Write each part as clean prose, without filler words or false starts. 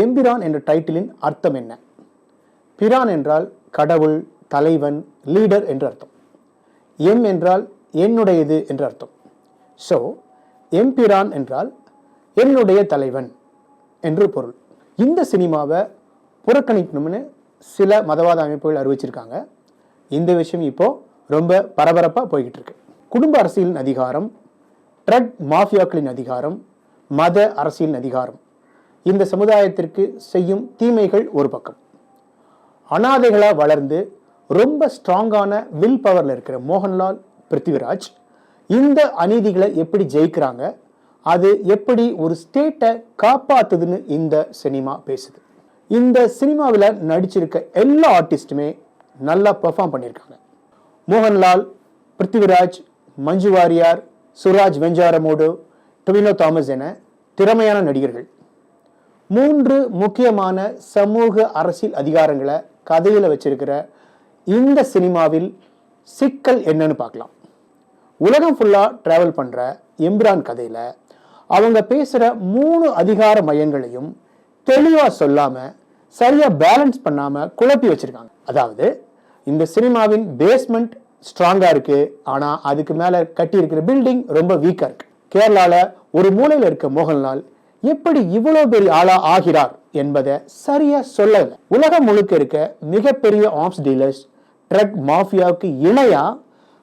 எம்பிரான் என்ற டைட்டிலின் அர்த்தம் என்ன? பிரான் என்றால் கடவுள், தலைவன், லீடர் என்று அர்த்தம். எம் என்றால் என்னுடையது என்று அர்த்தம். ஸோ எம்பிரான் என்றால் என்னுடைய தலைவன் என்று பொருள். இந்த சினிமாவை புறக்கணிக்கணும்னு சில மதவாத அமைப்புகள் அறிவிச்சிருக்காங்க. இந்த விஷயம் இப்போ ரொம்ப பரபரப்பாக போய்கிட்டு இருக்கு. குடும்ப அரசியலின் அதிகாரம், ட்ரக் மாஃபியாக்களின் அதிகாரம், மத அரசியலின் அதிகாரம் இந்த சமுதாயத்திற்கு செய்யும் தீமைகள் ஒரு பக்கம். அனாதைகளா வளர்ந்து ரொம்ப ஸ்ட்ராங்கான வில் பவர்ல இருக்கிற மோகன்லால், பிருத்திவிராஜ் இந்த அநீதிகளை எப்படி ஜெயிக்கிறாங்க, அது எப்படி ஒரு ஸ்டேட்டை காப்பாத்துதுன்னு இந்த சினிமா பேசுது. இந்த சினிமாவில் நடிச்சிருக்க எல்லா ஆர்டிஸ்டுமே நல்லா பெர்ஃபார்ம் பண்ணியிருக்காங்க. மோகன்லால், பிருத்திவிராஜ், மஞ்சு வாரியார், சுராஜ் வெஞ்சாரமோடு, டொவினோ தாமஸ் என திறமையான நடிகர்கள். 3 முக்கியமான சமூக அரசியல் அதிகாரங்களை கதையில் வச்சிருக்கிற இந்த சினிமாவில் சிக்கல் என்னன்னு பார்க்கலாம். உலகம் ஃபுல்லா டிராவல் பண்ற எம்பிரான் கதையில அவங்க பேசுற 3 அதிகார மையங்களையும் தெளிவா சொல்லாம, சரியா பேலன்ஸ் பண்ணாம குழப்பி வச்சிருக்காங்க. அதாவது இந்த சினிமாவின் பேஸ்மெண்ட் ஸ்ட்ராங்கா இருக்கு, ஆனா அதுக்கு மேல கட்டி இருக்கிற பில்டிங் ரொம்ப வீக்கா இருக்கு. கேரளால ஒரு மூலையில இருக்க மோகன்லால் எப்படி இவ்வளவு பெரிய ஆளா ஆகிறார் என்பதை சரியா சொல்லல. உலகம் முழுக்க இருக்க மிகப்பெரிய ஆர்ம்ஸ் டீலர்ஸ், ட்ரக் மாஃபியாவுக்கு இணையா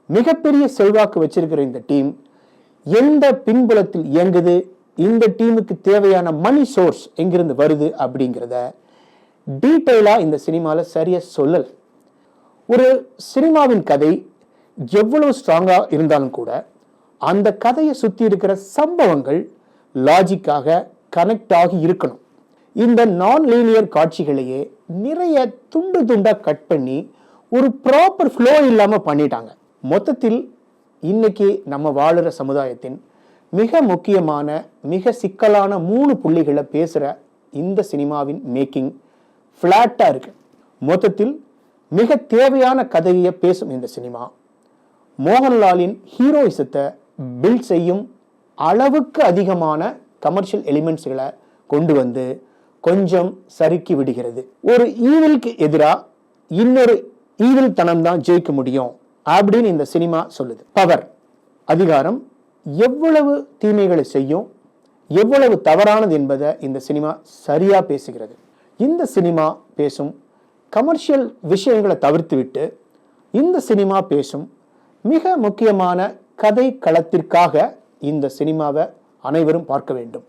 மிகப்பெரிய செல்வாக்கு வச்சிருக்கிற இந்த டீம் எந்த பின்புலத்தில் இயங்குது, இந்த டீமுக்கு தேவையான மணி சோர்ஸ் எங்கிருந்து வருது அப்படிங்கிறத டீட்டெயிலா இந்த சினிமால சரியா சொல்லல. ஒரு சினிமாவின் கதை எவ்வளவு ஸ்ட்ராங்கா இருந்தாலும் கூட அந்த கதையை சுத்தி இருக்கிற சம்பவங்கள் லாஜிக்காக கனெக்ட் ஆகி இருக்கணும். இந்த நான் லீனியர் காட்சிகளையே நிறைய துண்டு துண்டா கட் பண்ணி ஒரு ப்ராப்பர் ஃப்ளோ இல்லாம பண்ணிட்டாங்க. மொத்தத்தில் இன்னைக்கு நம்ம வாழுற சமுதாயத்தின் மிக முக்கியமான, மிக சிக்கலான 3 புள்ளிகளை பேசுற இந்த சினிமாவின் மேக்கிங் ஃபிளாட்டா இருக்கு. மொத்தத்தில் மிக தேவையான கதையை பேசும் இந்த சினிமா மோகன்லாலின் ஹீரோயிசத்தை பில்ட் செய்யும் அளவுக்கு அதிகமான கமர்ஷியல் எலிமெண்ட்ஸ்களை கொண்டு வந்து கொஞ்சம் சறுக்கி விடுகிறது. ஒரு ஈவிலுக்கு எதிராக இன்னொரு ஈவில் தனம் தான் ஜெயிக்க முடியும் அப்படின்னு இந்த சினிமா சொல்லுது. பவர், அதிகாரம் எவ்வளவு தீமைகளை செய்யும், எவ்வளவு தவறானது என்பதை இந்த சினிமா சரியா பேசுகிறது. இந்த சினிமா பேசும் கமர்ஷியல் விஷயங்களை தவிர்த்து விட்டு இந்த சினிமா பேசும் மிக முக்கியமான கதை களத்திற்காக இந்த சினிமாவை அனைவரும் பார்க்க வேண்டும்.